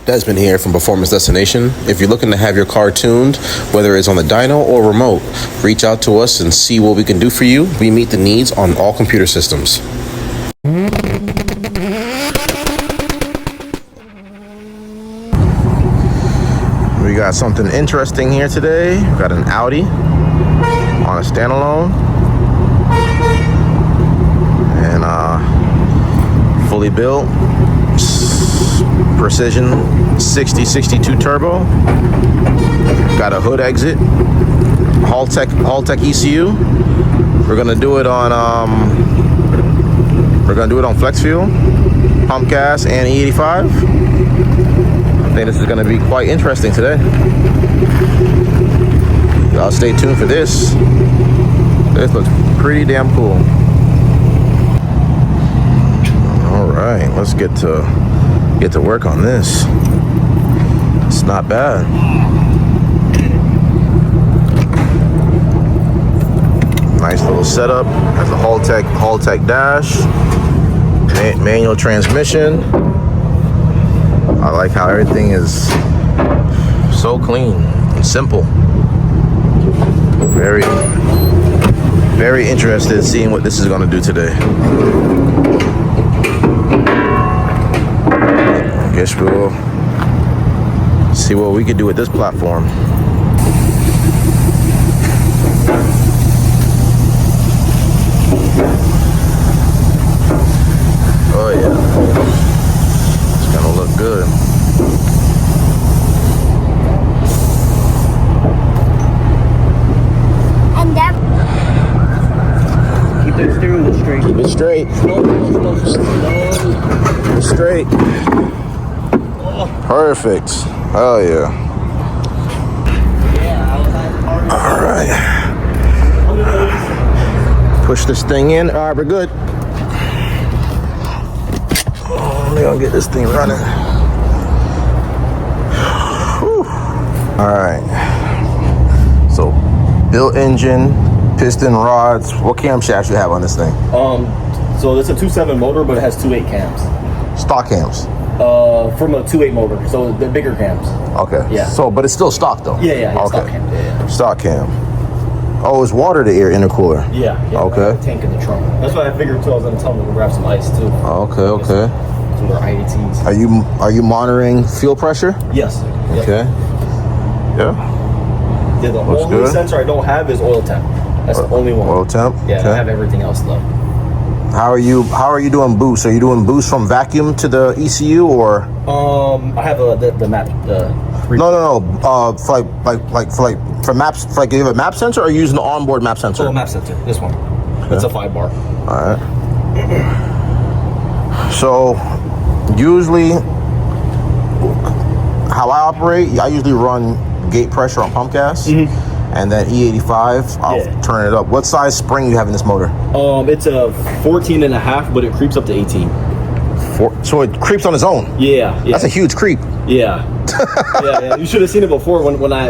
Desmond here from Performance Destination. If you're looking to have your car tuned, whether it's on the dyno or remote, reach out to us and see what we can do for you. We meet the needs on all computer systems. We got something interesting here today. We got an Audi on a standalone and fully built precision 6062 turbo. Got a hood exit. Haltech ECU. We're gonna do it on flex fuel, pump gas, and E85. I think this is gonna be quite interesting today. Y'all stay tuned for this. This looks pretty damn cool. All right, let's get to work on this. It's not bad. Nice little setup. Has a Haltech dash, manual transmission. I like how everything is so clean and simple. Very, very interested in seeing what this is going to do today. I guess we'll see what we can do with this platform. Oh yeah, it's gonna look good. And that. Keep that steering wheel straight. Keep it straight. Keep it straight. Perfect. Oh yeah. All right. Push this thing in. All right, we're good. We're gonna get this thing running. Whew. All right. So, built engine, piston rods. What camshafts you have on this thing? So it's a 2.7 motor, but it has 2.8 cams. Stock cams. From a 2.8 motor, so the bigger cams. Okay. Yeah. So, but it's still stock though. Yeah. Okay. Stock cam. Yeah. Stock cam. Oh, it's water to air intercooler. Yeah. Okay. Tank in the trunk. That's what I figured too. I was gonna tell them to grab some ice too. Okay. Some of their IATs. Are you monitoring fuel pressure? Yes. Yep. Okay. Yeah. Yeah. The Looks only good. sensor I don't have is oil temp. That's the only one. Oil temp. Yeah. Okay. I have everything else though. How are you doing boost? Are you doing boost from vacuum to the ECU or? I have the map. No. For maps, like you have a map sensor, or are you using the onboard map sensor? Oh, map sensor. This one. Okay. It's a 5-bar. All right. So, usually, how I operate, I usually run gate pressure on pump gas, and then E85, I'll turn it up. What size spring you have in this motor? It's a 14.5, but it creeps up to 18. So it creeps on its own. Yeah. That's a huge creep. Yeah. yeah. You should have seen it before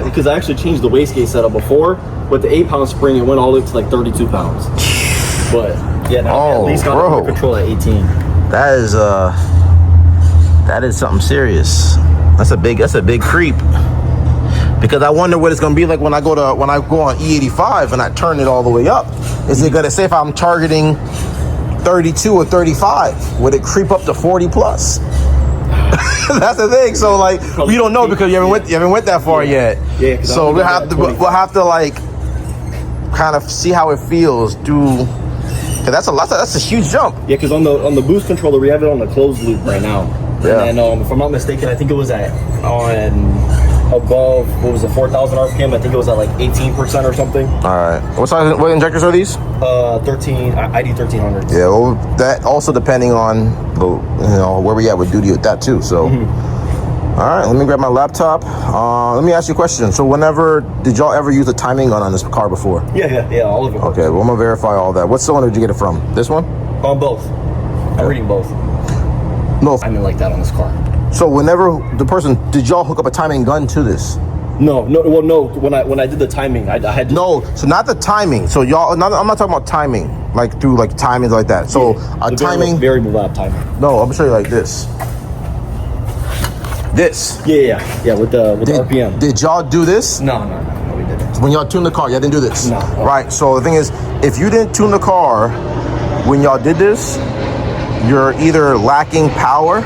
because I actually changed the wastegate setup before. With the 8-pound spring, it went all the way to like 32 pounds. But yeah, now at least got under control at 18. That is something serious. That's a big creep. Because I wonder what it's gonna be like when I go on E85 and I turn it all the way up. Is it gonna say if I'm targeting 32 or 35, would it creep up to 40 plus? That's the thing. So like we don't know because you haven't went that far yet. Yeah. So we'll have to like kind of see how it feels. Cause that's a huge jump. Yeah, because on the boost controller we have it on the closed loop right now. Yeah. And if I'm not mistaken, I think it was above, what was it, 4,000 RPM? I think it was at like 18% or something. All right. What injectors are these? 13 ID 1300. Yeah. Well, that also depending on where we at with duty with that too. So. All right. Let me grab my laptop. Let me ask you a question. So, did y'all ever use a timing gun on this car before? Yeah. All of it. Okay. Well, I'm gonna verify all that. What cylinder did you get it from? This one? Both. I'm reading both. No. I mean, like that on this car. So did y'all hook up a timing gun to this? No. Well, no. When I did the timing, I had to. No. So not the timing. So y'all. I'm not talking about timing, like through like timings like that. So a timing variable lap timer. No, I'm gonna show you like this. This. Yeah, with the RPM. Did y'all do this? No, we didn't. When y'all tuned the car, y'all didn't do this? No. Right, so the thing is, if you didn't tune the car when y'all did this, you're either lacking power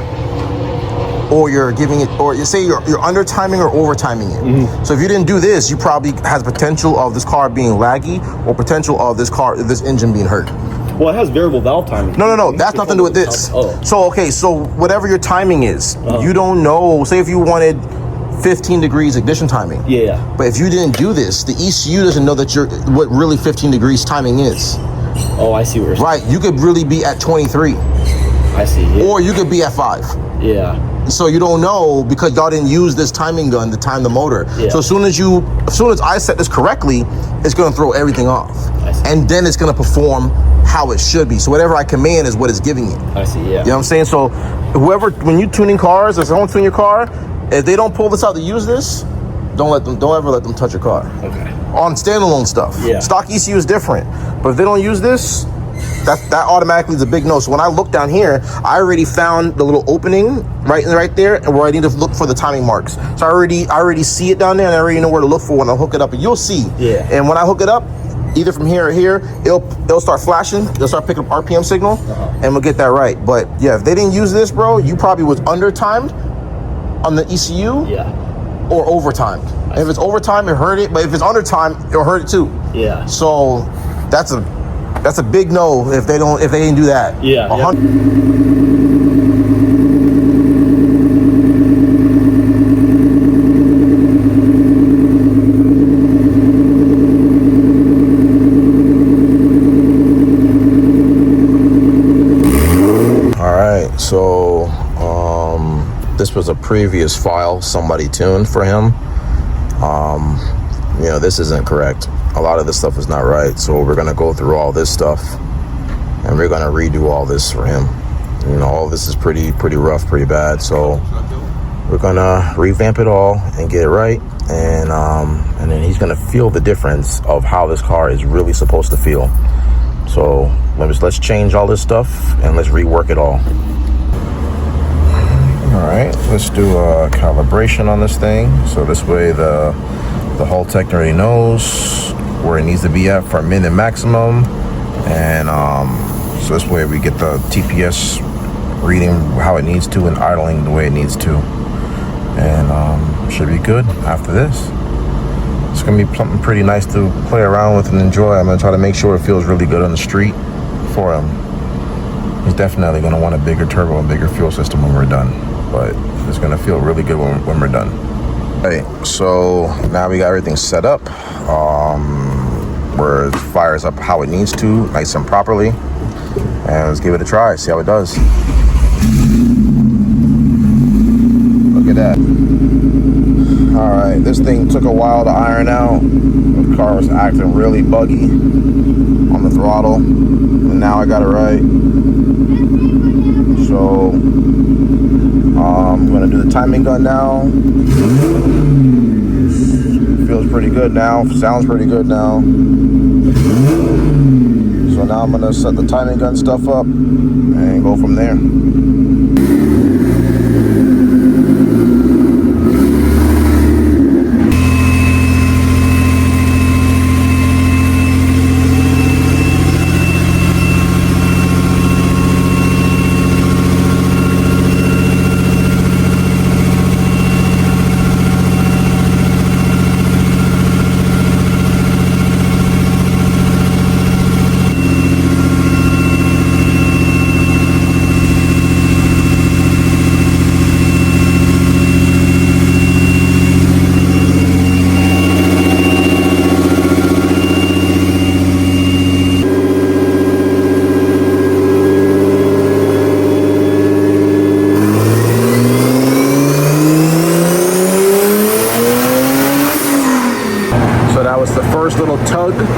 or you're giving it, or you say you're under timing or over timing it. Mm-hmm. So if you didn't do this, you probably has potential of this car being laggy or potential of this engine being hurt. Well, it has variable valve timing. No. That's nothing to do with this. Oh. So, okay, so whatever your timing is, you don't know, say if you wanted 15 degrees ignition timing. Yeah. But if you didn't do this, the ECU doesn't know that what really 15 degrees timing is. Oh, I see what you're saying. Right, you could really be at 23. I see. Yeah. Or you could be at 5. Yeah. So you don't know because y'all didn't use this timing gun to time the motor. Yeah. So as soon as I set this correctly, it's gonna throw everything off. And then it's gonna perform how it should be. So whatever I command is what it's giving you. I see, yeah. You know what I'm saying? So when you tuning cars, if someone tune your car, if they don't pull this out to use this, don't ever let them touch your car. Okay. On standalone stuff. Yeah. Stock ECU is different. But if they don't use this, that automatically is a big no. So when I look down here, I already found the little opening right there, and where I need to look for the timing marks. So I already see it down there, and I already know where to look for when I hook it up. And you'll see. Yeah. And when I hook it up, either from here or here, it'll start flashing. It'll start picking up RPM signal, and we'll get that right. But yeah, if they didn't use this, bro, you probably was under timed on the ECU. Yeah. Or overtimed. If it's overtime, it hurt it. But if it's under time, it'll hurt it too. Yeah. So that's a big no if they didn't do that. Yeah. All right. So this was a previous file somebody tuned for him. This isn't correct. A lot of this stuff is not right, so we're gonna go through all this stuff and we're gonna redo all this for him. All this is pretty rough, pretty bad, so we're gonna revamp it all and get it right, and then he's gonna feel the difference of how this car is really supposed to feel. So let's change all this stuff and let's rework it all. All right, let's do a calibration on this thing, so this way the Haltech already knows where it needs to be at for min and maximum, and so this way we get the TPS reading how it needs to and idling the way it needs to, and should be good after this. It's gonna be something pretty nice to play around with and enjoy. I'm gonna try to make sure it feels really good on the street for him. He's definitely gonna want a bigger turbo and bigger fuel system when we're done, but it's gonna feel really good when we're done. Hey, so now we got everything set up, where it fires up how it needs to, nice and properly, and let's give it a try, see how it does. Look at that. All right, this thing took a while to iron out. The car was acting really buggy on the throttle, and now I got it right. So I'm gonna do the timing gun now. Feels pretty good now, sounds pretty good now. So now I'm gonna set the timing gun stuff up and go from there.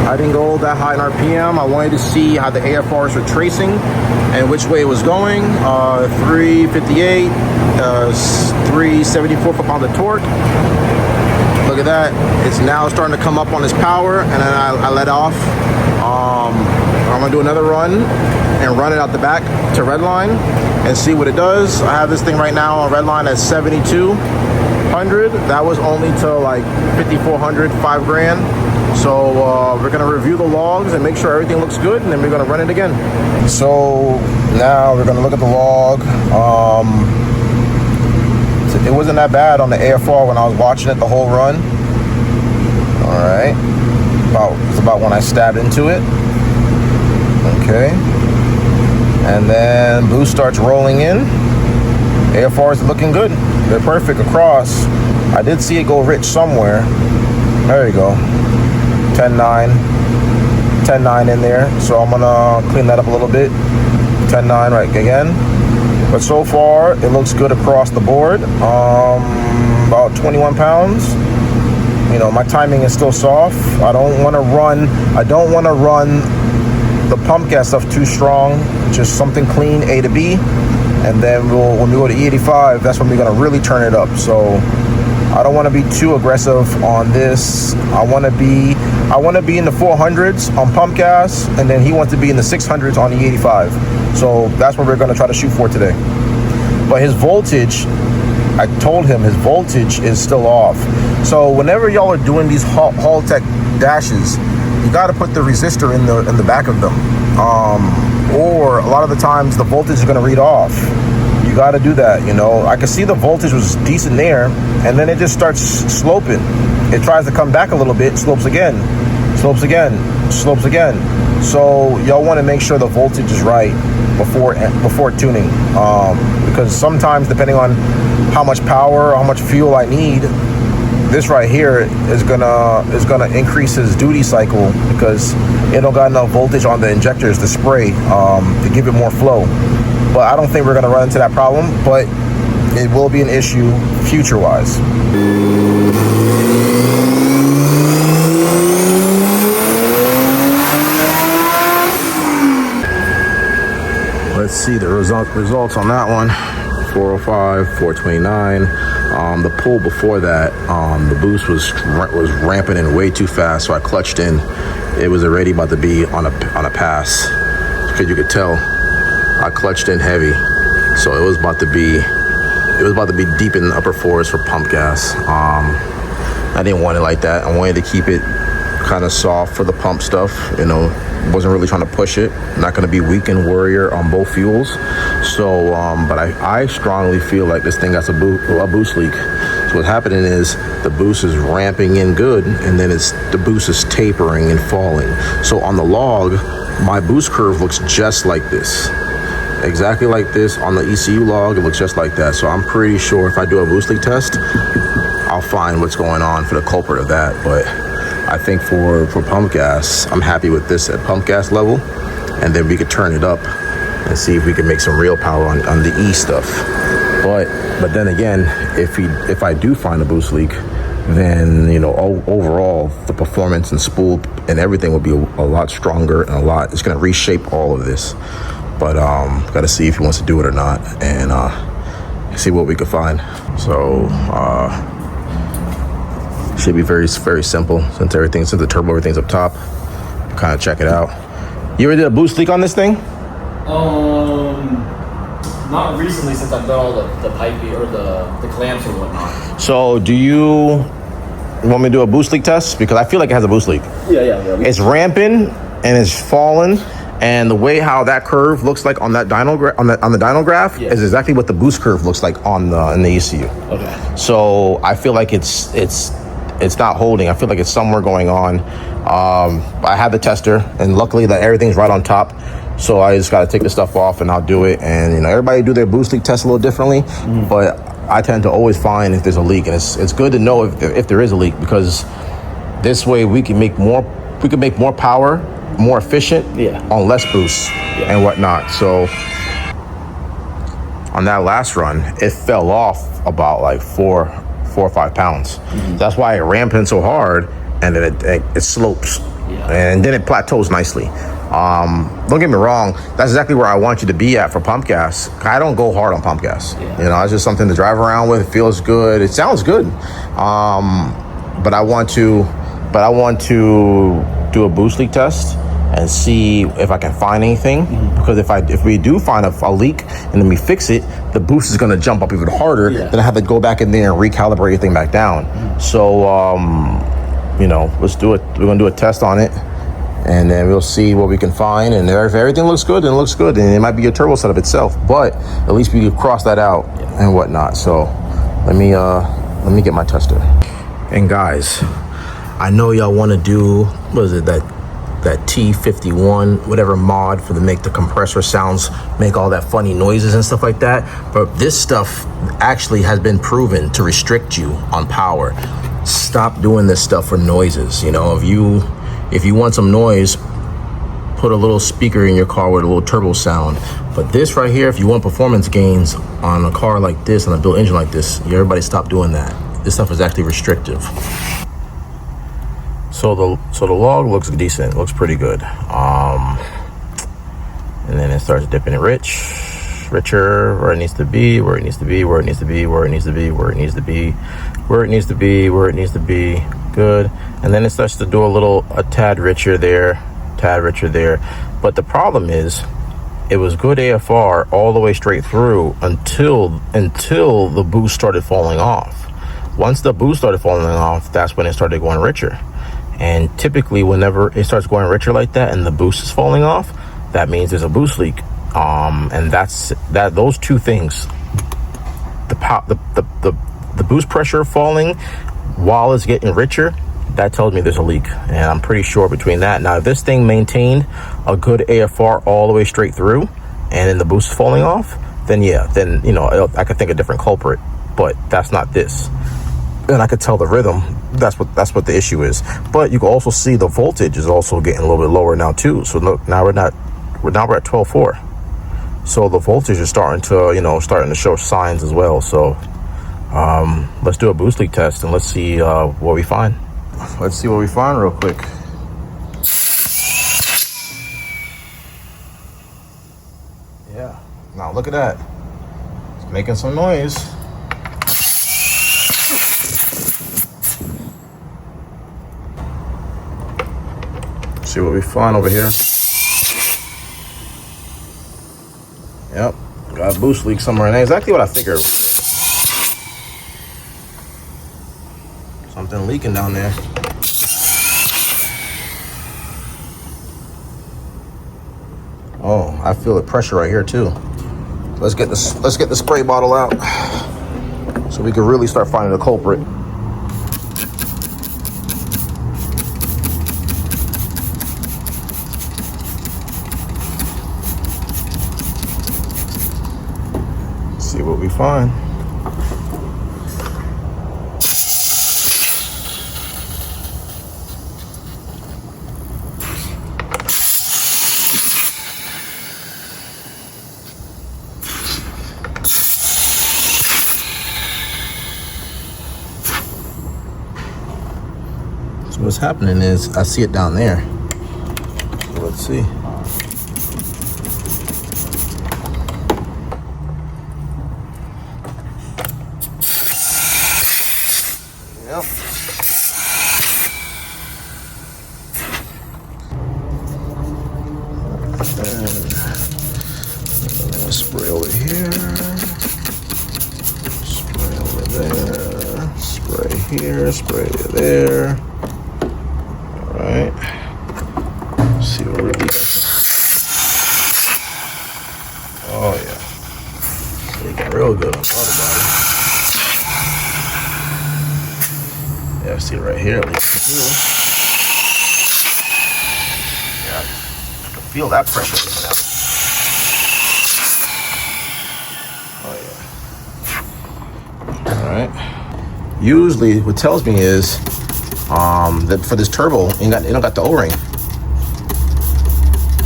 I didn't go that high in RPM. I wanted to see how the AFRs were tracing and which way it was going. 358, 374 foot-pounds of torque. Look at that. It's now starting to come up on its power, and then I let off. I'm gonna do another run and run it out the back to redline and see what it does. I have this thing right now on redline at 7,200. That was only to like 5,400, $5,000. So we're gonna review the logs and make sure everything looks good, and then we're gonna run it again. So now we're gonna look at the log. It wasn't that bad on the AFR when I was watching it the whole run. All right, it's about when I stabbed into it. Okay, and then boost starts rolling in. AFR is looking good. They're perfect across. I did see it go rich somewhere. There you go. 10.9. 10.9 in there. So I'm gonna clean that up a little bit. 10.9 right again. But so far it looks good across the board. About 21 pounds. You know, my timing is still soft. I don't want to run the pump gas stuff too strong. Just something clean, A to B, and then when we go to E85, that's when we're gonna really turn it up. So I don't want to be too aggressive on this. I want to be in the 400s on pump gas, and then he wants to be in the 600s on the E85. So that's what we're gonna try to shoot for today. But his voltage, I told him his voltage is still off. So whenever y'all are doing these Haltech dashes, you got to put the resistor in the back of them, or a lot of the times the voltage is going to read off. You got to do that. You know, I could see the voltage was decent there, and then it just starts sloping. It tries to come back a little bit, slopes again, slopes again, slopes again. So y'all want to make sure the voltage is right before tuning, because sometimes depending on how much power or how much fuel I need, this right here is gonna increase his duty cycle because it don't got enough voltage on the injectors to spray to give it more flow. But I don't think we're gonna run into that problem, but it will be an issue future wise. Let's see the results on that one. 405, 429. The pull before that, the boost was ramping in way too fast, so I clutched in. It was already about to be on a pass, because you could tell I clutched in heavy, so it was about to be deep in the upper fours for pump gas. I didn't want it like that. I wanted to keep it kind of soft for the pump stuff, you know. Wasn't really trying to push it. Not going to be weekend warrior on both fuels. So, but I strongly feel like this thing got a boost leak. So what's happening is the boost is ramping in good, and then the boost is tapering and falling. So on the log, my boost curve looks just like this. Exactly like this. On the ECU log, it looks just like that. So I'm pretty sure if I do a boost leak test, I'll find what's going on for the culprit of that. But I think for pump gas, I'm happy with this at pump gas level, and then we could turn it up and see if we can make some real power on the E stuff. But then again, if I do find a boost leak, then you know overall the performance and spool and everything will be a lot stronger and it's going to reshape all of this. But got to see if he wants to do it or not, and see what we could find. So. Should be very, very simple since the turbo, everything's up top. Kind of check it out. You ever did a boost leak on this thing? Not recently, since I've done all the piping or the clamps or whatnot. So do you want me to do a boost leak test? Because I feel like it has a boost leak. Yeah. It's ramping and it's falling, and the way how that curve looks like on that dyno on the dyno graph is exactly what the boost curve looks like in the ECU. Okay. So I feel like it's not holding. I feel like it's somewhere going on. I have the tester, and luckily that everything's right on top. So I just got to take the stuff off, and I'll do it. And you know, everybody do their boost leak test a little differently, but I tend to always find if there's a leak, and it's good to know if there is a leak, because this way we can make more power, more efficient on less boost and whatnot. So on that last run, it fell off about like 4 or 5 pounds. That's why it ramped in so hard, and then it slopes, and then it plateaus nicely. Don't get me wrong, that's exactly where I want you to be at for pump gas. I don't go hard on pump gas. You know, it's just something to drive around with. It feels good. It sounds good. But I want to do a boost leak test and see if I can find anything. Because if we do find a leak and then we fix it, the boost is going to jump up even harder. Then I have to go back in there and recalibrate everything back down. So you know, let's do it. We're going to do a test on it, and then we'll see what we can find. And if everything looks good, then it looks good. And it might be a turbo setup itself, but at least we can cross that out and whatnot. So let me get my tester. And guys, I know y'all want to do, what is it, that T51 whatever mod for to make the compressor sounds, make all that funny noises and stuff like that. But this stuff actually has been proven to restrict you on power. Stop doing this stuff for noises. You know, if you want some noise, put a little speaker in your car with a little turbo sound. But this right here, if you want performance gains on a car like this, on a built engine like this, everybody stop doing that. This stuff is actually restrictive. So the log looks decent. It looks pretty good. And then it starts dipping it richer, where it needs to be, where it needs to be, where it needs to be, where it needs to be, where it needs to be, where it needs to be, where it needs to be. Good. And then it starts to do a tad richer there, But the problem is, it was good AFR all the way straight through until the boost started falling off. Once the boost started falling off, that's when it started going richer. And typically, whenever it starts going richer like that and the boost is falling off, that means there's a boost leak. And those two things, the boost pressure falling while it's getting richer, that tells me there's a leak. And I'm pretty sure between that. Now, if this thing maintained a good AFR all the way straight through, and then the boost is falling off, then yeah, you know, I could think a different culprit. But that's not this. And I could tell the rhythm. That's what the issue is. But you can also see the voltage is also getting a little bit lower now too. So look, now we're at 12.4. So the voltage is starting to show signs as well. So let's do a boost leak test and let's see what we find. Let's see what we find real quick. Yeah. Now look at that. It's making some noise. See what we find over here. Yep, got a boost leak somewhere in there. Exactly what I figured. Something leaking down there. Oh, I feel the pressure right here too. Let's get the spray bottle out so we can really start finding the culprit. See what we find. So what's happening is I see it down there. So let's see. Yep. And spray over here. Spray over there. Spray here. Spray there. All right. Let's see what we're doing. Oh yeah. Leaking real good on the body. Yeah, see right here. Yeah, I can feel that pressure coming out. Oh yeah. All right. Usually, what tells me is that for this turbo, it don't got the O-ring.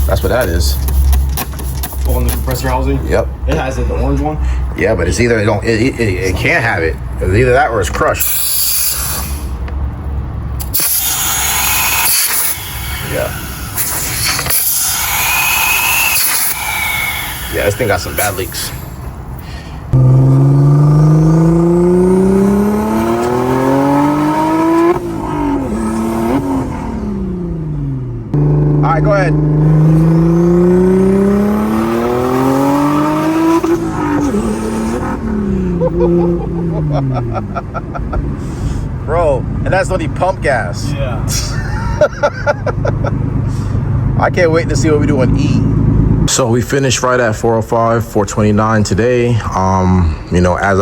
That's what that is. Oh, on the compressor housing. Yep. It has it, the orange one. Yeah, but it's either it can't have it. It's either that or it's crushed. Yeah. Yeah, this thing got some bad leaks. All right, go ahead. Bro, and that's only pump gas. Yeah. I can't wait to see what we do on E. So we finished right at 405, 429 today. You know, as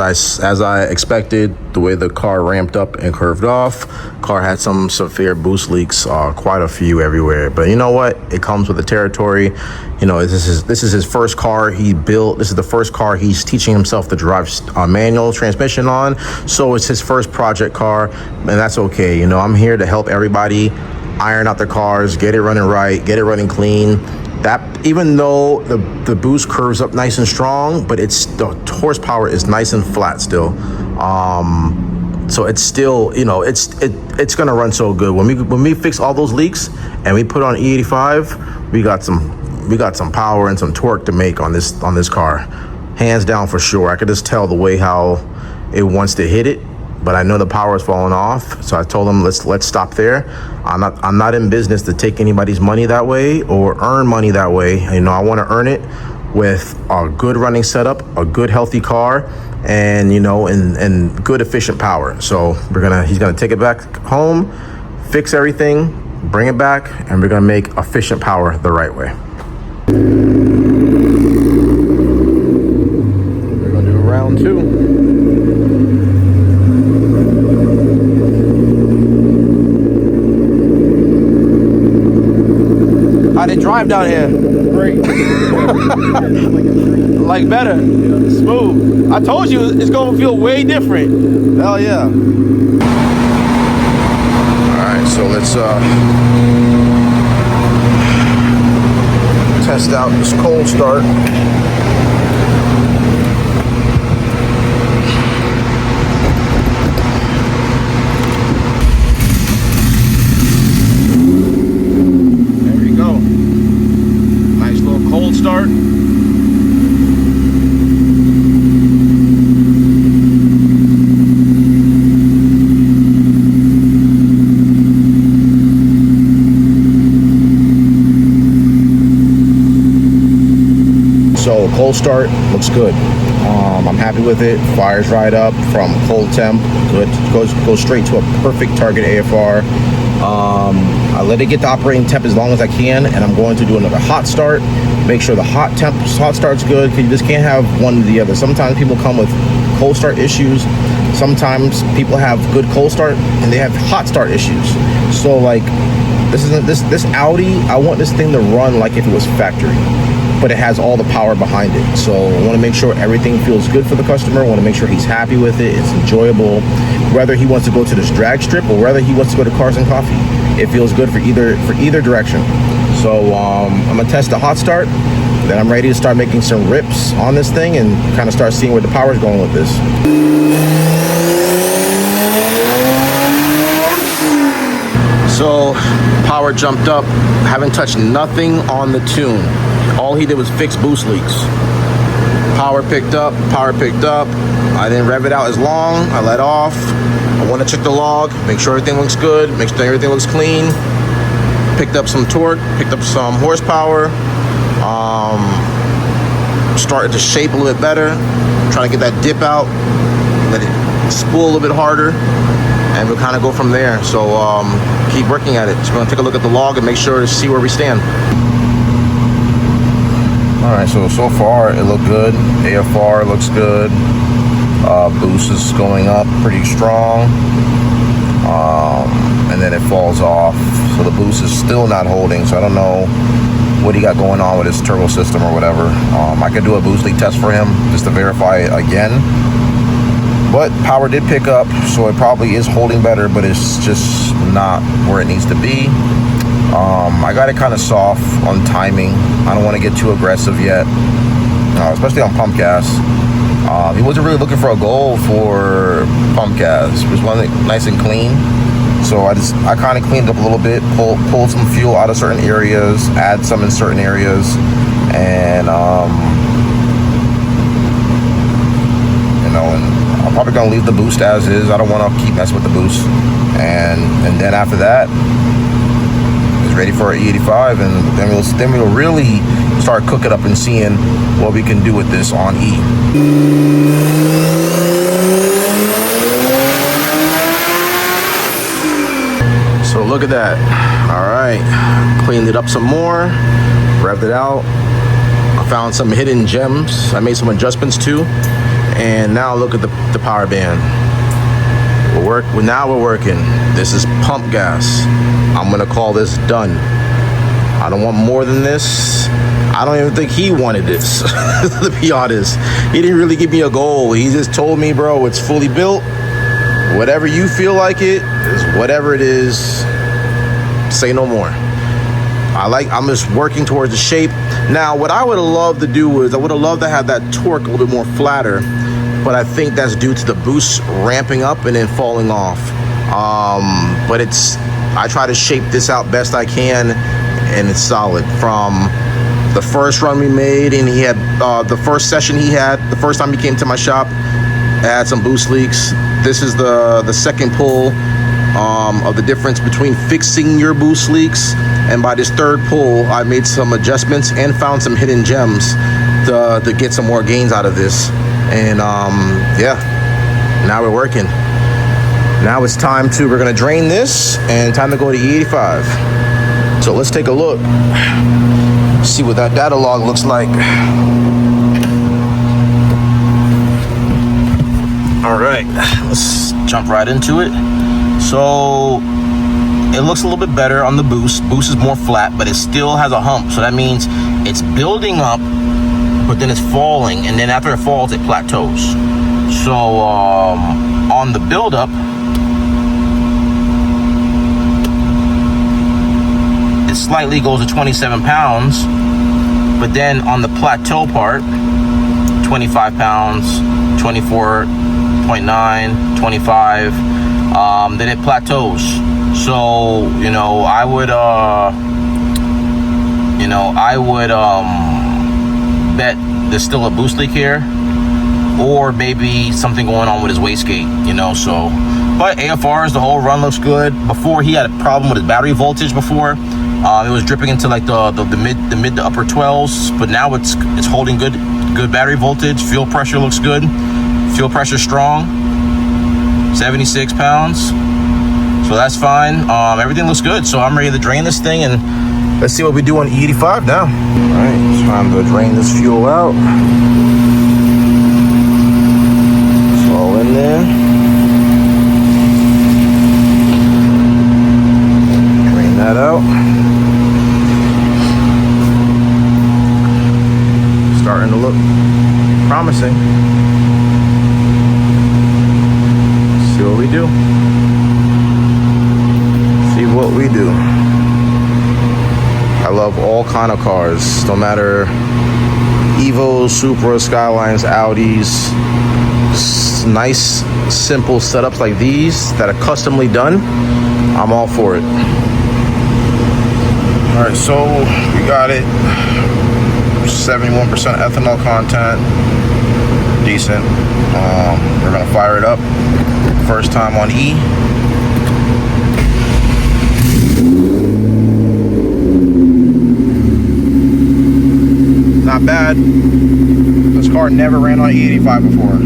I expected, the way the car ramped up and curved off, car had some severe boost leaks, quite a few everywhere. But you know what? It comes with the territory. You know, this is his first car he built. This is the first car he's teaching himself to drive manual transmission on. So it's his first project car, and that's okay. You know, I'm here to help everybody iron out their cars, get it running right, get it running clean. That even though the boost curves up nice and strong, but it's the horsepower is nice and flat still. So it's still, you know, it's gonna run so good. When we fix all those leaks and we put on E85, we got some power and some torque to make on this car, hands down for sure. I could just tell the way how it wants to hit it. But I know the power is falling off, so I told him let's stop there. I'm not in business to take anybody's money that way or earn money that way. You know, I want to earn it with a good running setup, a good healthy car, and you know, and good efficient power. So he's gonna take it back home, fix everything, bring it back, and we're gonna make efficient power the right way. We're gonna do round 2. How'd it drive down here? Great. Like better. Yeah. Smooth. I told you it's gonna feel way different. Hell yeah. Alright, so let's test out this cold start. Cold start. So cold start looks good. I'm happy with it. Fires right up from cold temp. Good. Goes straight to a perfect target AFR. I let it get the operating temp as long as I can, and I'm going to do another hot start. Make sure the hot start's good, because you just can't have one or the other. Sometimes people come with cold start issues. Sometimes people have good cold start and they have hot start issues. So like this Audi, I want this thing to run like if it was factory, but it has all the power behind it. So I want to make sure everything feels good for the customer. I want to make sure he's happy with it. It's enjoyable, whether he wants to go to this drag strip or whether he wants to go to Cars and Coffee. It feels good for either direction. So I'm gonna test the hot start. Then I'm ready to start making some rips on this thing and kind of start seeing where the power is going with this. So power jumped up. Haven't touched nothing on the tune. All he did was fix boost leaks. Power picked up. I didn't rev it out as long. I let off. I want to check the log, make sure everything looks good, make sure everything looks clean. Picked up some torque, picked up some horsepower. Started to shape a little bit better. Trying to get that dip out, let it spool a little bit harder, and we'll kind of go from there. So keep working at it. Just gonna take a look at the log and make sure to see where we stand. All right, so far it looked good. AFR looks good. Boost is going up pretty strong. And then it falls off. So the boost is still not holding. So I don't know what he got going on with his turbo system or whatever. I could do a boost leak test for him just to verify it again. But power did pick up, so it probably is holding better, but it's just not where it needs to be. I got it kind of soft on timing. I don't want to get too aggressive yet, especially on pump gas. He wasn't really looking for a goal for pump gas. He just wanted it nice and clean. So I kind of cleaned up a little bit, pulled some fuel out of certain areas, add some in certain areas, and and I'm probably gonna leave the boost as is. I don't want to keep messing with the boost, and then after that, it's ready for our E85, and then we'll really start cooking up and seeing what we can do with this on E. So look at that. All right, cleaned it up some more, revved it out. I found some hidden gems. I made some adjustments too, and now look at the power band. Now we're working. This is pump gas. I'm gonna call this done. I don't want more than this. I don't even think he wanted this, to be honest. He didn't really give me a goal. He just told me, bro, it's fully built. Whatever you feel like it is, whatever it is, say no more. I'm just working towards the shape. Now, what I would have loved to do is I would have loved to have that torque a little bit more flatter, but I think that's due to the boost ramping up and then falling off. But I try to shape this out best I can, and it's solid. From the first run we made, and he had the first session he had, the first time he came to my shop, I had some boost leaks. This is the second pull of the difference between fixing your boost leaks, and by this third pull, I made some adjustments and found some hidden gems to get some more gains out of this. And yeah, now we're working. Now it's time we're gonna drain this and time to go to E85. So let's take a look, see what that data log looks like. All right, let's jump right into it. So it looks a little bit better on the boost. Boost is more flat, but it still has a hump. So that means it's building up, but then it's falling, and then after it falls, it plateaus. So on the buildup, it slightly goes to 27 pounds, but then on the plateau part, 25 pounds, 24.9, 25, then it plateaus. So, I would bet there's still a boost leak here, or maybe something going on with his wastegate, so. But AFR is the whole run looks good. Before, he had a problem with his battery voltage before. It was dripping into like the mid to upper 12s, but now it's holding good battery voltage. Fuel pressure looks good. Fuel pressure strong. 76 pounds. So that's fine. Everything looks good. So I'm ready to drain this thing, and let's see what we do on E85 now. All right, it's time to drain this fuel out. It's all in there. Drain that out. Starting to look promising. See what we do. See what we do. I love all kind of cars, no matter Evos, Supras, Skylines, Audis. Nice, simple setups like these that are customly done, I'm all for it. All right, so we got it. 71% ethanol content, decent. We're gonna fire it up. First time on E. Not bad. This car never ran on E85 before.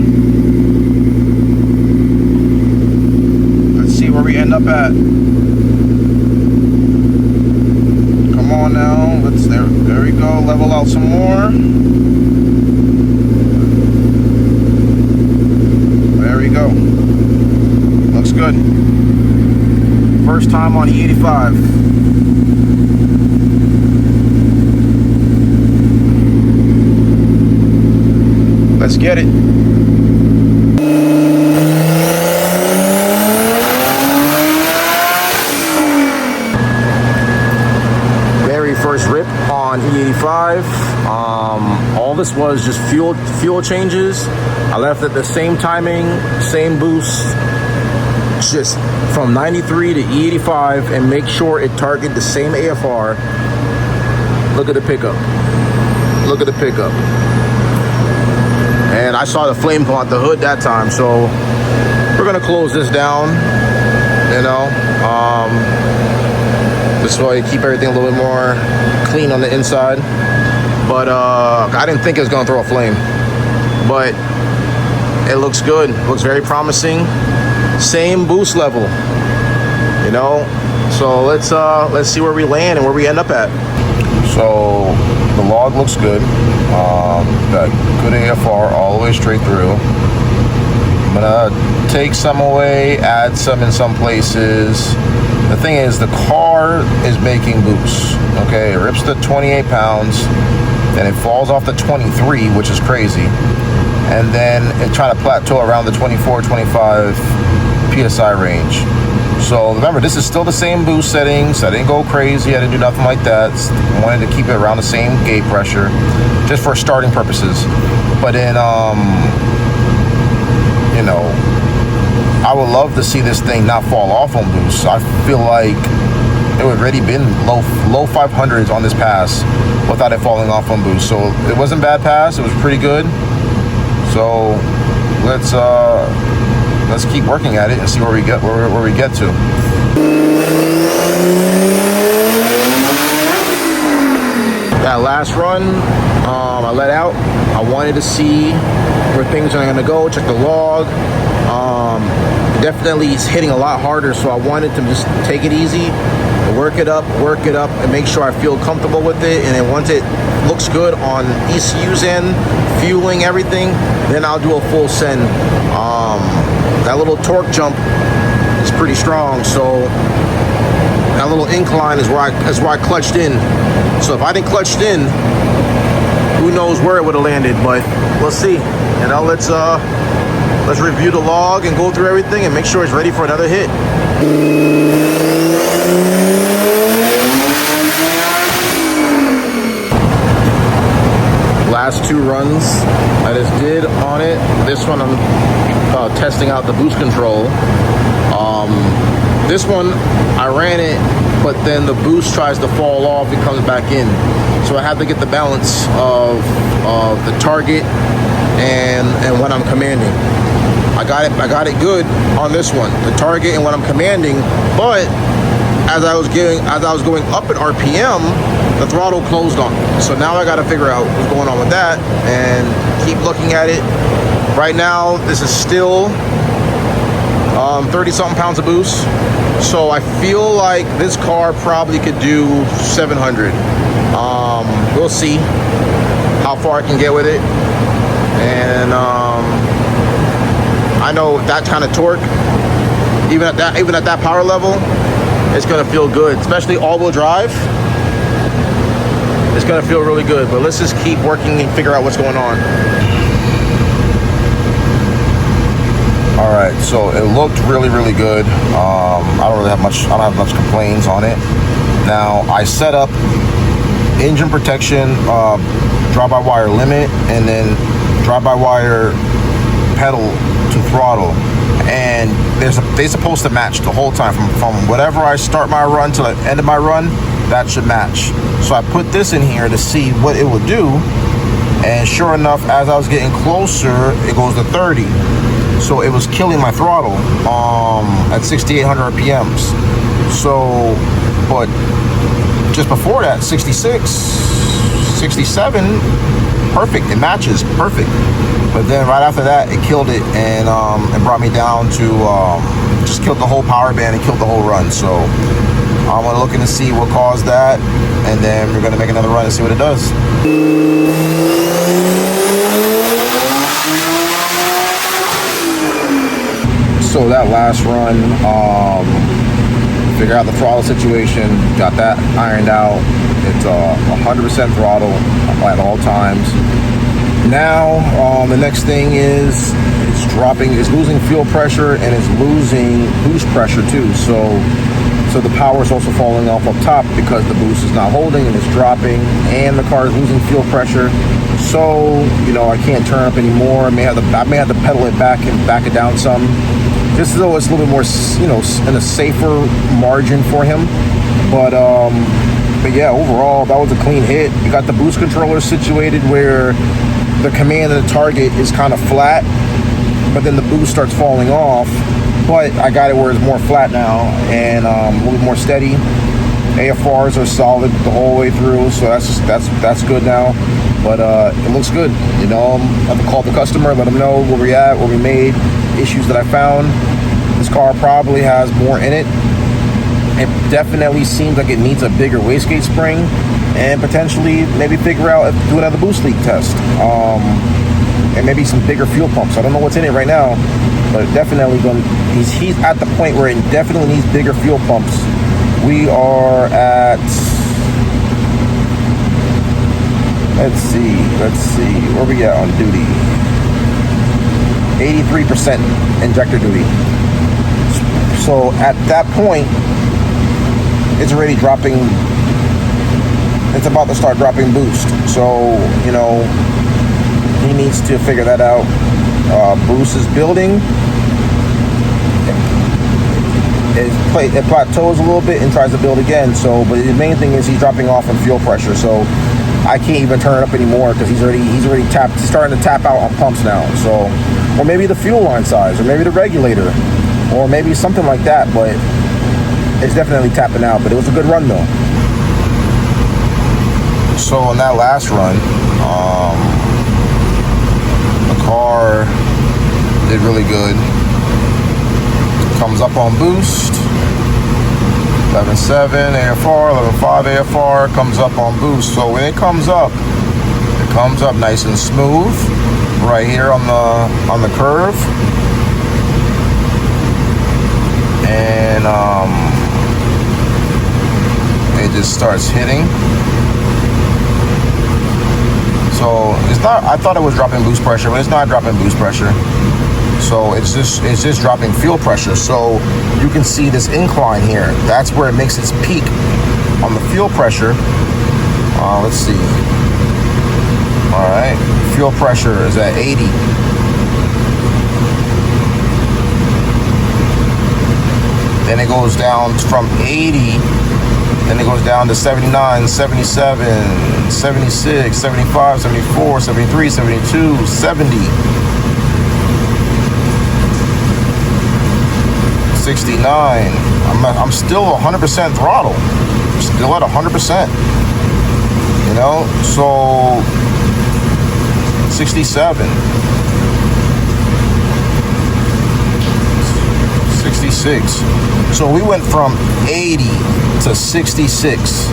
Let's see where we end up at. Come on now. There we go. Level out some more. There we go. Looks good. First time on E85. Let's get it. Very first rip on E85. All this was just fuel changes. I left at the same timing, same boost, just from 93 to E85, and make sure it targeted the same AFR. Look at the pickup. Look at the pickup. And I saw the flame come out the hood that time, so we're gonna close this down. The This way, keep everything a little bit more clean on the inside. But I didn't think it was gonna throw a flame, but it looks good. It looks very promising. Same boost level, you know. So let's see where we land and where we end up at. So the log looks good. Got good AFR all the way straight through. I'm gonna take some away, add some in some places. The thing is, the car is making boosts. Okay, it rips the 28 pounds, then it falls off the 23, which is crazy, and then it trying to plateau around the 24, 25 PSI range. So remember, this is still the same boost settings. I didn't go crazy. I didn't do nothing like that. I wanted to keep it around the same gate pressure, just for starting purposes. But then, you know, I would love to see this thing not fall off on boost. I feel like it would already been low 500s on this pass without it falling off on boost. So it wasn't bad pass. It was pretty good. So let's keep working at it and see where we get to. That last run, I let out. I wanted to see where things are gonna go, check the log. Definitely it's hitting a lot harder, so I wanted to just take it easy, work it up, and make sure I feel comfortable with it. And then once it looks good on ECU's end, fueling everything, then I'll do a full send. That little torque jump is pretty strong, so that little incline is where I clutched in. So if I didn't clutch in, who knows where it would have landed, but we'll see. You know, let's review the log and go through everything and make sure it's ready for another hit. Last two runs I just did on it. This one I'm testing out the boost control. This one I ran it, but then the boost tries to fall off, it comes back in. So I have to get the balance of the target and what I'm commanding. I got it good on this one, the target and what I'm commanding, but as I was going up at RPM, the throttle closed on me. So now I got to figure out what's going on with that and keep looking at it. Right now, this is still 30-something pounds of boost. So I feel like this car probably could do 700. We'll see how far I can get with it. And I know that kind of torque, even at that power level, it's gonna feel good, especially all-wheel drive. It's gonna feel really good, but let's just keep working and figure out what's going on. All right, so it looked really, really good. I don't have much complaints on it. Now I set up engine protection, drive-by-wire limit, and then drive-by-wire pedal to throttle, and they're supposed to match the whole time from whatever I start my run to the end of my run. That should match. So I put this in here to see what it would do, and sure enough, as I was getting closer, it goes to 30. So it was killing my throttle at 6,800 RPMs. So, but just before that, 66, 67, perfect. It matches perfect. But then right after that, it killed it and brought me down to just killed the whole power band and killed the whole run. So I'm gonna look in to see what caused that, and then we're gonna make another run and see what it does. So that last run, figure out the throttle situation, got that ironed out. It's 100% throttle at all times. Now the next thing is it's losing fuel pressure and it's losing boost pressure too. So the power is also falling off up top because the boost is not holding and it's dropping, and the car is losing fuel pressure. So you know, I can't turn up anymore. I may have to pedal it back and back it down some, just so it's a little bit more, you know, in a safer margin for him. But yeah, overall that was a clean hit. You got the boost controller situated where the command of the target is kind of flat, but then the boost starts falling off. But I got it where it's more flat now and a little more steady. AFRs are solid the whole way through, so that's good now. But it looks good. You know, I've called the customer, let them know where we at, where we made, issues that I found. This car probably has more in it. It definitely seems like it needs a bigger wastegate spring, and potentially maybe figure out do another boost leak test, and maybe some bigger fuel pumps. I don't know what's in it right now, but definitely he's at the point where it definitely needs bigger fuel pumps. We are at, let's see, where we at on duty? 83% injector duty. So at that point, it's already dropping, it's about to start dropping boost. So, you know, he needs to figure that out. Bruce is building. It plateaus a little bit and tries to build again. So, but the main thing is he's dropping off on fuel pressure. So I can't even turn it up anymore because he's already starting to tap out on pumps now. So, or maybe the fuel line size, or maybe the regulator, or maybe something like that. But it's definitely tapping out. But it was a good run though. So on that last run, the car did really good. Comes up on boost, 11.7 AFR, 11.5 AFR, comes up on boost. So when it comes up nice and smooth right here on the curve, and it just starts hitting. So it's not, I thought it was dropping boost pressure, but it's not dropping boost pressure. So it's just dropping fuel pressure. So you can see this incline here. That's where it makes its peak on the fuel pressure. Let's see. All right, fuel pressure is at 80. Then it goes down from 80. Then it goes down to 79, 77, 76, 75, 74, 73, 72, 70. 69. I'm still 100% throttle. Still at 100%. You know, so 67. 66. So we went from 80 to 66.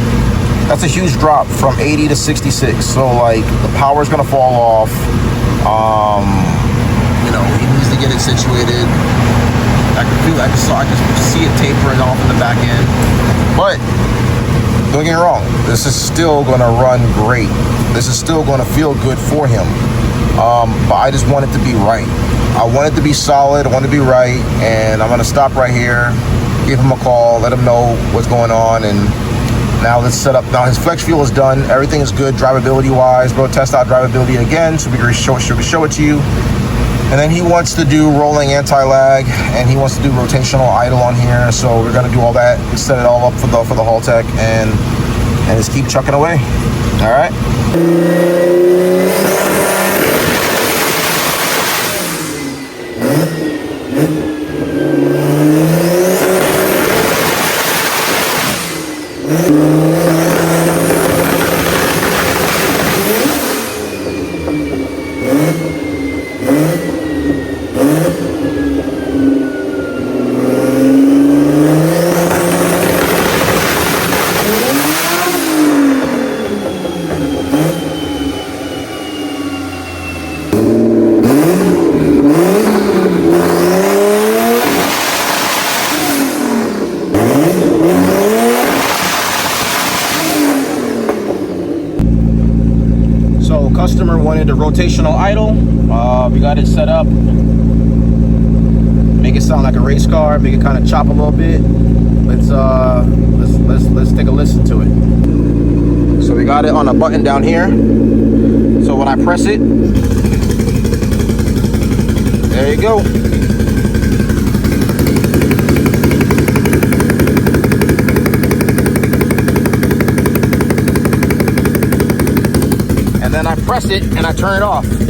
That's a huge drop from 80 to 66. So like the power's gonna fall off. You know, he needs to get it situated. I can see it tapering off in the back end. But don't get me wrong, this is still gonna run great. This is still gonna feel good for him. But I just want it to be right. I want it to be solid, I want it to be right, and I'm gonna stop right here, give him a call, let him know what's going on, and now let's set up. Now his flex fuel is done, everything is good drivability wise. We'll test out drivability again so we can show it to you. And then he wants to do rolling anti-lag, and he wants to do rotational idle on here. So we're gonna do all that, set it all up for the Haltech, and just keep chucking away. All right. Customer wanted a rotational idle. We got it set up. Make it sound like a race car. Make it kind of chop a little bit. Let's take a listen to it. So we got it on a button down here. So when I press it, there you go. And then I press it and I turn it off. Just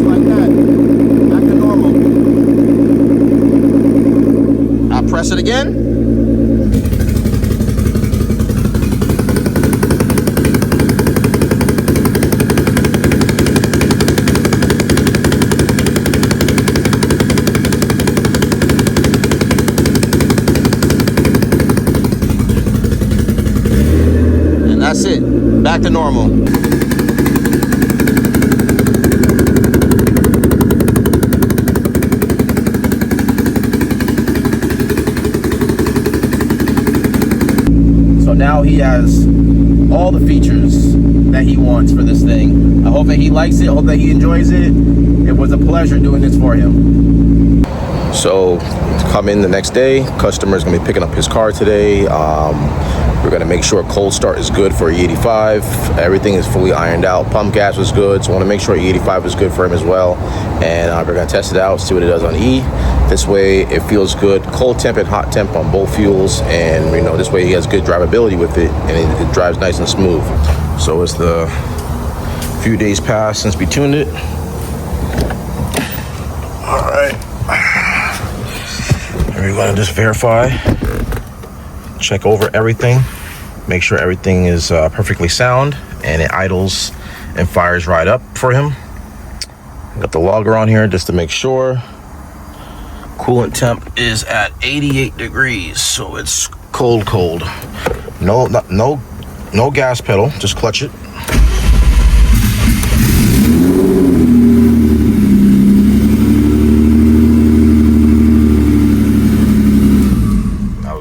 like that. Back to normal. Press it again. That's it. Back to normal. So now he has all the features that he wants for this thing. I hope that he likes it. I hope that he enjoys it. It was a pleasure doing this for him. So come in the next day. Customer's gonna be picking up his car today. We're gonna make sure cold start is good for E85. Everything is fully ironed out. Pump gas was good, so I wanna make sure E85 is good for him as well. And we're gonna test it out, see what it does on E. This way it feels good, cold temp and hot temp on both fuels. And you know, this way he has good drivability with it, and it drives nice and smooth. So it's the few days past since we tuned it. All right. We're gonna just verify, check over everything, make sure everything is perfectly sound and it idles and fires right up for him. Got the logger on here just to make sure. Coolant temp is at 88 degrees, so it's cold. No gas pedal, just clutch it.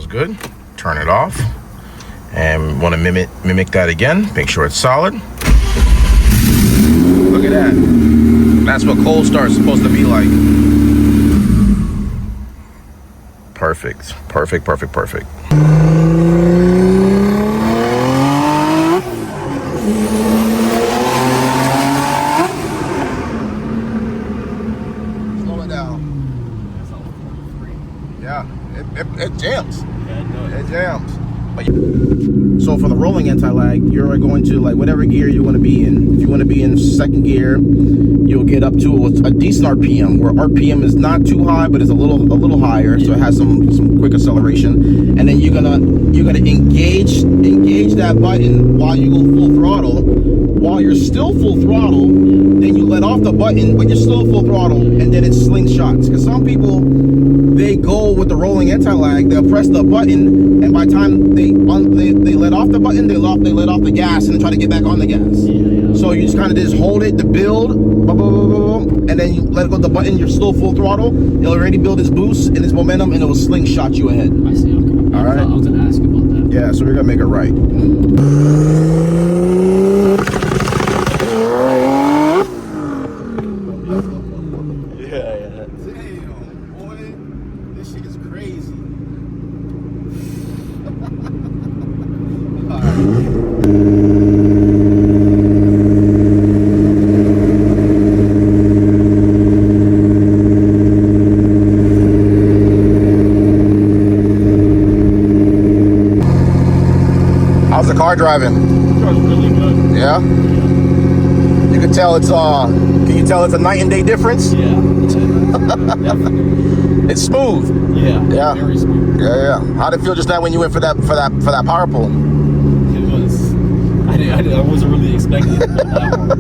Good. Turn it off, and want to mimic that again. Make sure it's solid. Look at that. That's what cold start is supposed to be like. Perfect. Slow it down. Yeah, it jams. It jams. So for the rolling anti-lag, you're going to like whatever gear you want to be in. If you want to be in second gear, you'll get up to a decent RPM, where RPM is not too high, but it's a little higher, so it has some quick acceleration. And then you're gonna engage that button while you go full throttle. While you're still full throttle, then you let off the button, but you're still full throttle, and then it slingshots. Because some people, they go with the rolling anti-lag, they'll press the button, and by the time they let off the button, they let off the gas and try to get back on the gas. So you just kind of just hold it to build, and then you let go of the button, you're still full throttle. It'll already build its boost and its momentum, and it will slingshot you ahead. I see, okay. All right. I was gonna ask about that. Yeah, so we're gonna make it right. How's the car driving? It was really good. Yeah? You can tell it's can you tell it's a night and day difference? Yeah. Definitely. It's smooth. Yeah. Very smooth. Yeah. How'd it feel just now when you went for that power pull? It was. I wasn't really expecting it that hard.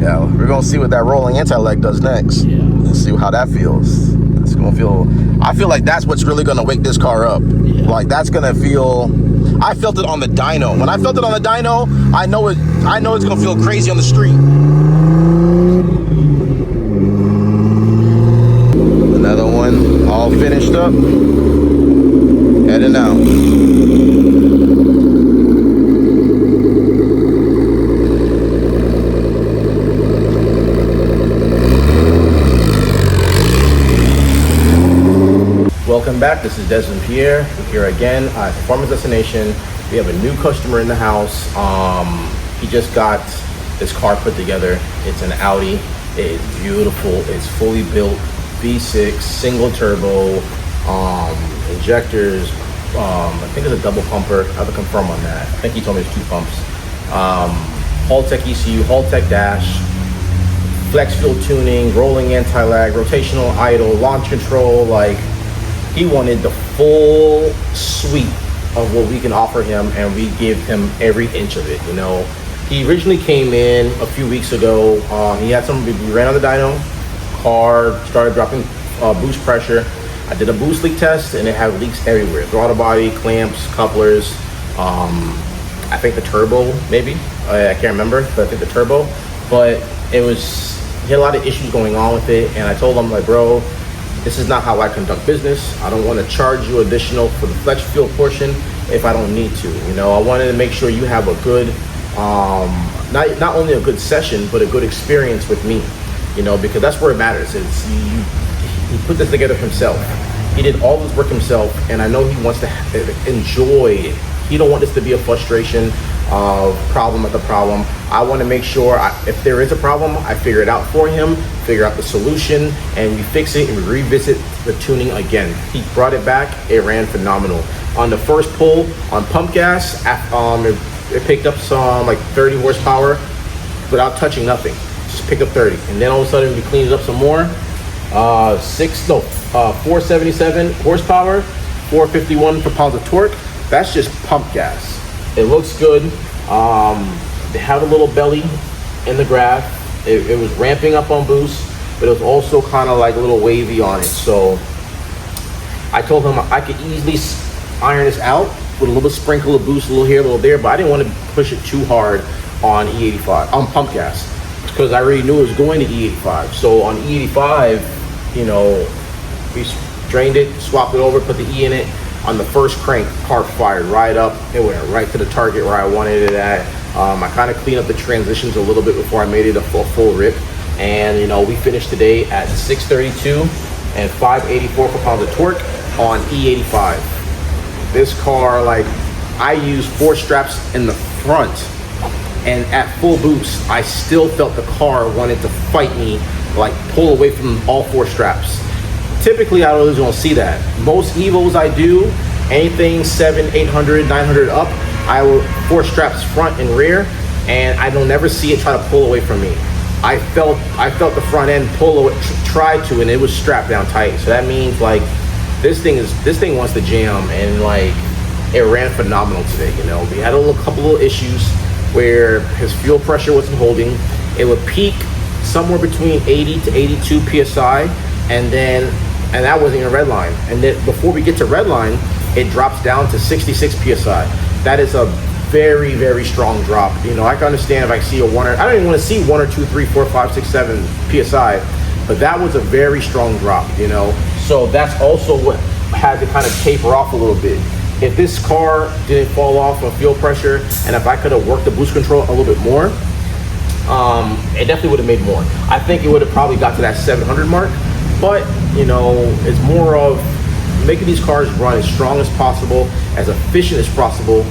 Yeah, we're gonna see what that rolling anti-lag does next. Yeah. Let's see how that feels. It's gonna feel. I feel like that's what's really gonna wake this car up. Yeah. Like that's gonna feel. I felt it on the dyno. When I felt it on the dyno, I know it's gonna feel crazy on the street. Another one, all finished up. Heading out. Welcome back. This is Desmond Pierre. We're here again at Performance Destination. We have a new customer in the house. He just got this car put together. It's an Audi. It is beautiful. It's fully built V6, single turbo, injectors. I think it's a double pumper. I have to confirm on that. I think he told me it's 2 pumps. Haltech ECU, Haltech dash, flex fuel tuning, rolling anti-lag, rotational idle, launch control. Like, He wanted the full suite of what we can offer him, and we give him every inch of it. You know, he originally came in a few weeks ago. He had we ran on the dyno, car started dropping boost pressure. I did a boost leak test, and it had leaks everywhere: throttle body, clamps, couplers. I think the turbo, maybe. I can't remember, but I think the turbo. But he had a lot of issues going on with it, and I told him, like, bro, this is not how I conduct business. I don't want to charge you additional for the flex fuel portion if I don't need to. You know, I wanted to make sure you have a good, not only a good session, but a good experience with me. You know, because that's where it matters. He put this together himself. He did all this work himself, and I know he wants to enjoy it. He don't want this to be a frustration of problem at the problem. I want to make sure if there is a problem, I figure it out for him, figure out the solution, and we fix it and we revisit the tuning again. He brought it back. It ran phenomenal. On the first pull on pump gas, it picked up some like 30 horsepower without touching nothing. Just picked up 30. And then all of a sudden we cleaned it up some more. 477 horsepower, 451 foot-pounds of torque. That's just pump gas. It looks good. They have a little belly in the graph. It was ramping up on boost, but it was also kind of like a little wavy on it. So I told him I could easily iron this out with a little sprinkle of boost, a little here, a little there, but I didn't want to push it too hard on E85, on pump gas, because I already knew it was going to E85. So on E85, you know, we drained it, swapped it over, put the E in it. On the first crank, car fired right up. It went right to the target where I wanted it at. I kind of cleaned up the transitions a little bit before I made it a full rip. And, you know, we finished today at 632 and 584 foot-pounds of torque on E85. This car, like, I used 4 straps in the front, and at full boost, I still felt the car wanted to fight me, like pull away from all 4 straps. Typically, I really don't see that. Most Evos I do, anything 700, 800, 900 up, I will 4 straps front and rear, and I don't never see it try to pull away from me. I felt the front end pull away, try to, and it was strapped down tight. So that means like this thing wants to jam, and like it ran phenomenal today. You know, we had a couple of issues where his fuel pressure wasn't holding. It would peak somewhere between 80 to 82 psi, and that wasn't even red line. And then before we get to red line, it drops down to 66 psi. That is a very, very strong drop. You know, I can understand if I see a 1 or I don't even want to see 1 or 2, 3, 4, 5, 6, 7 psi, but that was a very strong drop. You know, so that's also what had to kind of taper off a little bit. If this car didn't fall off of fuel pressure, and if I could have worked the boost control a little bit more, it definitely would have made more. I think it would have probably got to that 700 mark. But, you know, it's more of making these cars run as strong as possible, as efficient as possible,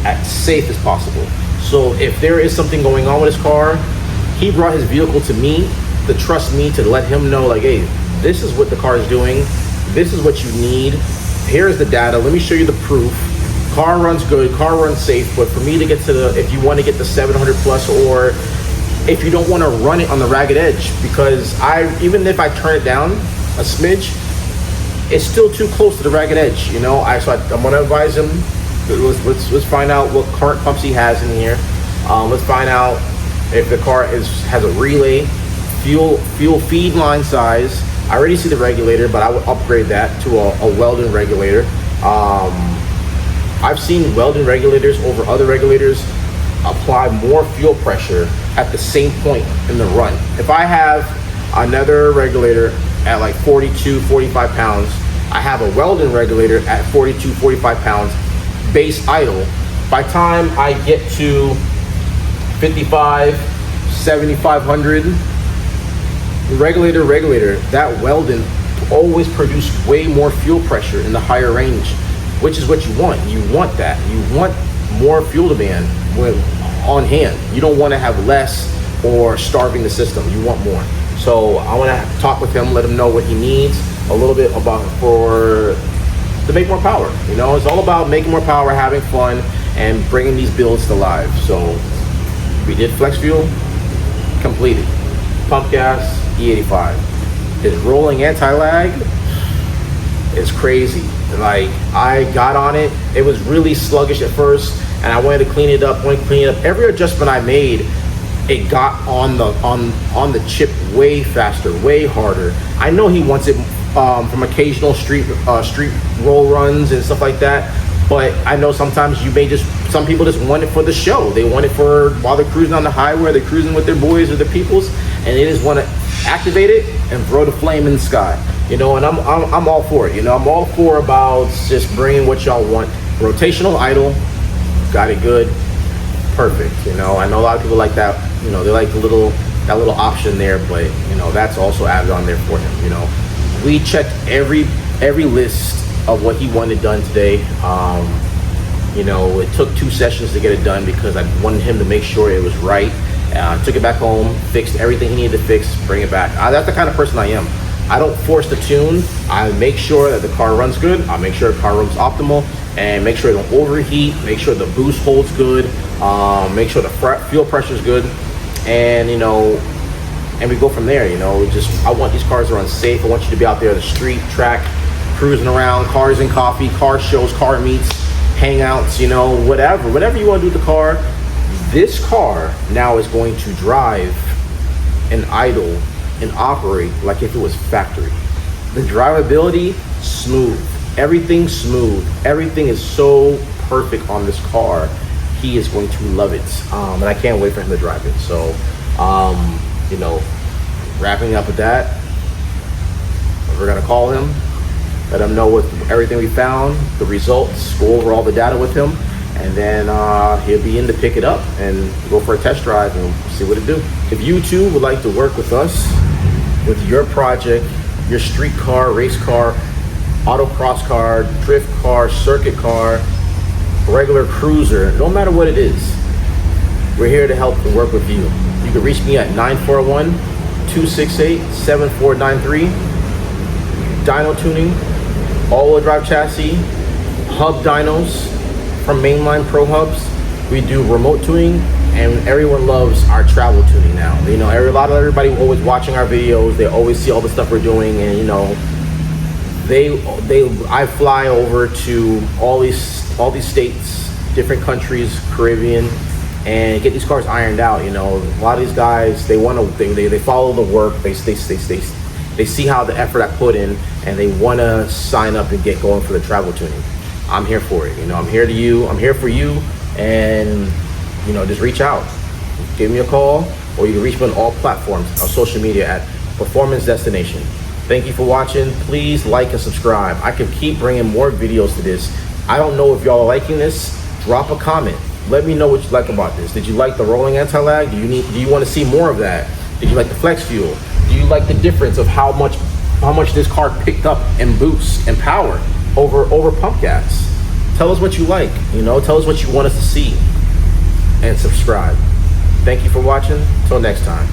as safe as possible. So if there is something going on with his car, he brought his vehicle to me to trust me to let him know, like, hey, this is what the car is doing. This is what you need. Here's the data. Let me show you the proof. Car runs good, car runs safe. But for me to get to if you want to get the 700 plus, or if you don't want to run it on the ragged edge, because even if I turn it down a smidge, it's still too close to the ragged edge, you know. I'm going to advise him. Let's find out what current pumps he has in here. Let's find out if the car has a relay, fuel feed line size. I already see the regulator, but I would upgrade that to a Weldon regulator. I've seen Weldon regulators over other regulators apply more fuel pressure at the same point in the run. If I have another regulator at like 42, 45 pounds, I have a Weldon regulator at 42, 45 pounds, base idle. By time I get to 55, 7,500, regulator, that Weldon always produce way more fuel pressure in the higher range, which is what you want. You want that. You want more fuel demand on hand. You don't want to have less or starving the system. You want more. So I want to talk with him, let him know what he needs a little bit about to make more power. You know, it's all about making more power, having fun, and bringing these builds to life. So we did flex fuel, completed. Pump gas, E85. His rolling anti-lag is crazy. Like, I got on it. It was really sluggish at first, and I wanted to clean it up. Every adjustment I made, it got on the chip way faster, way harder. I know he wants it from occasional street roll runs and stuff like that, but I know sometimes some people just want it for the show. They want it for while they're cruising on the highway, they're cruising with their boys or their peoples, and they just want to activate it and throw the flame in the sky. You know, and I'm all for it. You know, I'm all for about just bringing what y'all want. Rotational idle, got it good, perfect. You know, I know a lot of people like that. You know, they like that little option there, but you know, that's also added on there for him. You know, we checked every list of what he wanted done today. You know, it took 2 sessions to get it done because I wanted him to make sure it was right. Took it back home, fixed everything he needed to fix, bring it back. That's the kind of person I am. I don't force the tune. I make sure that the car runs good. I make sure the car runs optimal, and make sure it don't overheat. Make sure the boost holds good. Make sure the fuel pressure is good, and you know, and we go from there. You know, I want these cars to run safe. I want you to be out there on the street, track, cruising around, cars and coffee, car shows, car meets, hangouts. You know, whatever you want to do with the car. This car now is going to drive and idle and operate like if it was factory. The drivability, smooth. Everything's smooth. Everything is so perfect on this car. He is going to love it. And I can't wait for him to drive it. So, you know, wrapping up with that, we're gonna call him, let him know what everything we found, the results, go over all the data with him, and then he'll be in to pick it up and go for a test drive and see what it do. If you too would like to work with us with your project, your street car, race car, autocross car, drift car, circuit car, regular cruiser, no matter what it is, we're here to help and work with you. You can reach me at 941-268-7493. Dyno tuning, all-wheel drive chassis, hub dynos from Mainline Pro Hubs. We do remote tuning, and everyone loves our travel tuning now. You know, everybody always watching our videos. They always see all the stuff we're doing, and you know, I fly over to all these states, different countries, Caribbean, and get these cars ironed out. You know, a lot of these guys, they follow the work. They see how the effort I put in, and they want to sign up and get going for the travel tuning. I'm here for it. You know, I'm here for you, and you know, just reach out, give me a call, or you can reach me on all platforms on social media at Performance Destination. Thank you for watching. Please like and subscribe. I can keep bringing more videos to this. I don't know if y'all are liking this. Drop a comment. Let me know what you like about this. Did you like the rolling anti-lag? Do you want to see more of that? Did you like the flex fuel? Do you like the difference of how much this car picked up and boost and power over pump gas? Tell us what you like. You know, tell us what you want us to see, and subscribe. Thank you for watching. Till next time.